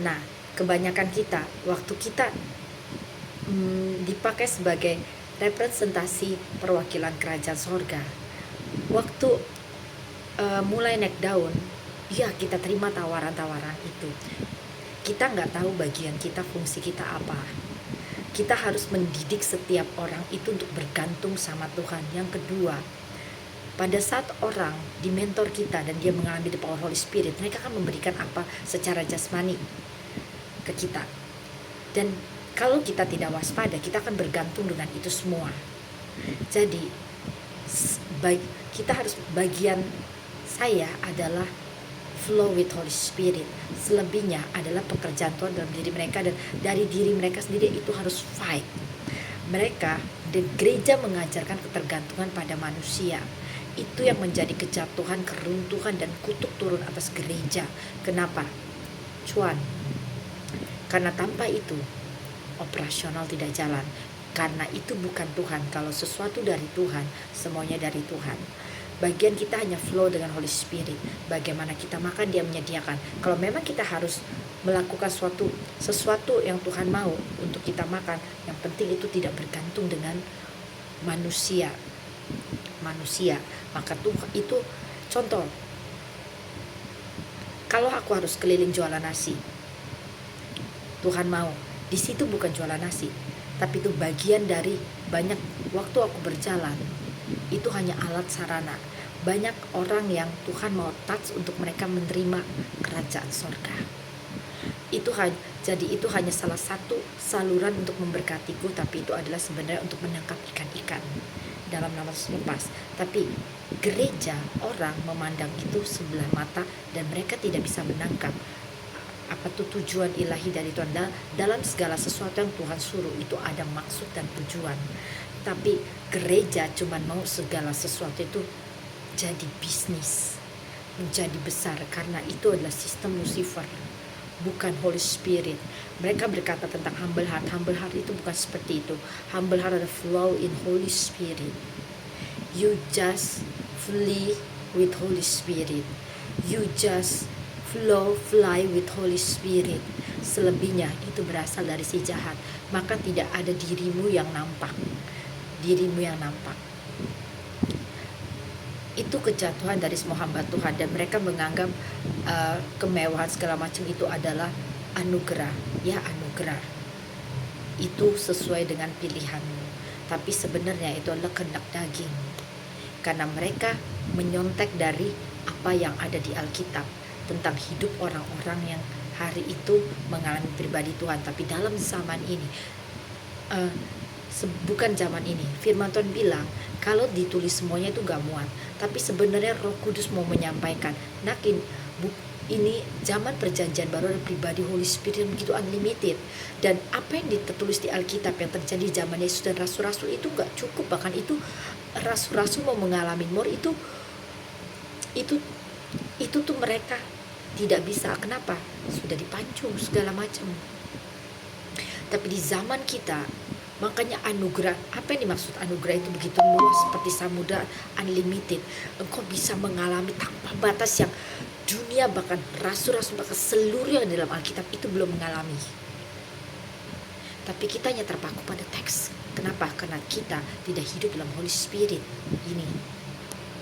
Nah, kebanyakan kita, waktu kita dipakai sebagai representasi perwakilan kerajaan sorga, waktu mulai naik daun, ya kita terima tawaran-tawaran itu. Kita nggak tahu bagian kita, fungsi kita apa. Kita harus mendidik setiap orang itu untuk bergantung sama Tuhan. Yang kedua, pada saat orang di mentor kita dan dia mengalami the power Holy Spirit, mereka akan memberikan apa secara jasmani ke kita. Dan kalau kita tidak waspada, kita akan bergantung dengan itu semua. Jadi kita harus, bagian saya adalah flow with Holy Spirit. Selebihnya adalah pekerjaan Tuhan dalam diri mereka, dan dari diri mereka sendiri itu harus fight. Mereka dan gereja mengajarkan ketergantungan pada manusia. Itu yang menjadi kejatuhan, keruntuhan, dan kutuk turun atas gereja. Kenapa? Cuan. Karena tanpa itu operasional tidak jalan. Karena itu bukan Tuhan. Kalau sesuatu dari Tuhan, semuanya dari Tuhan. Bagian kita hanya flow dengan Holy Spirit. Bagaimana kita makan, dia menyediakan. Kalau memang kita harus melakukan sesuatu yang Tuhan mau untuk kita makan, yang penting itu tidak bergantung dengan manusia. Maka Tuhan itu, contoh, kalau aku harus keliling jualan nasi, Tuhan mau, di situ bukan jualan nasi, tapi itu bagian dari banyak waktu aku berjalan. Itu hanya alat sarana. Banyak orang yang Tuhan mau touch untuk mereka menerima kerajaan sorga. Jadi itu hanya salah satu saluran untuk memberkatiku, tapi itu adalah sebenarnya untuk menangkap ikan-ikan dalam nama lepas. Tapi gereja, orang memandang itu sebelah mata dan mereka tidak bisa menangkap apa tuh tujuan ilahi dari Tuhan. Dalam segala sesuatu yang Tuhan suruh itu ada maksud dan tujuan. Tapi gereja cuma mau segala sesuatu itu jadi bisnis, menjadi besar, karena itu adalah sistem Lucifer, bukan Holy Spirit. Mereka berkata tentang humble heart. Humble heart itu bukan seperti itu. Humble heart adalah flow in Holy Spirit. You just flee with Holy Spirit. You just fly with Holy Spirit. Selebihnya itu berasal dari si jahat. Maka tidak ada dirimu yang nampak. Itu kejatuhan dari semua hamba Tuhan, dan mereka menganggap kemewahan segala macam itu adalah anugerah. Ya, anugerah itu sesuai dengan pilihanmu, tapi sebenarnya itu adalah kehendak daging, karena mereka menyontek dari apa yang ada di Alkitab tentang hidup orang-orang yang hari itu mengalami pribadi Tuhan. Tapi dalam zaman ini, bukan zaman ini, firman Tuhan bilang kalau ditulis semuanya itu gak muat, tapi sebenarnya Roh Kudus mau menyampaikan, ini zaman perjanjian baru ada pribadi Holy Spirit yang begitu unlimited. Dan apa yang ditulis di Alkitab yang terjadi zaman Yesus dan rasul-rasul itu gak cukup. Bahkan itu rasul-rasul mau mengalami more itu tuh mereka tidak bisa. Kenapa? Sudah dipancung segala macam. Tapi di zaman kita, makanya anugerah, apa yang dimaksud anugerah itu begitu luas seperti samudra, unlimited. Engkau bisa mengalami tanpa batas yang dunia, bahkan rasul-rasul, bahkan seluruh yang dalam Alkitab itu belum mengalami. Tapi kita hanya terpaku pada teks. Kenapa? Karena kita tidak hidup dalam Holy Spirit ini.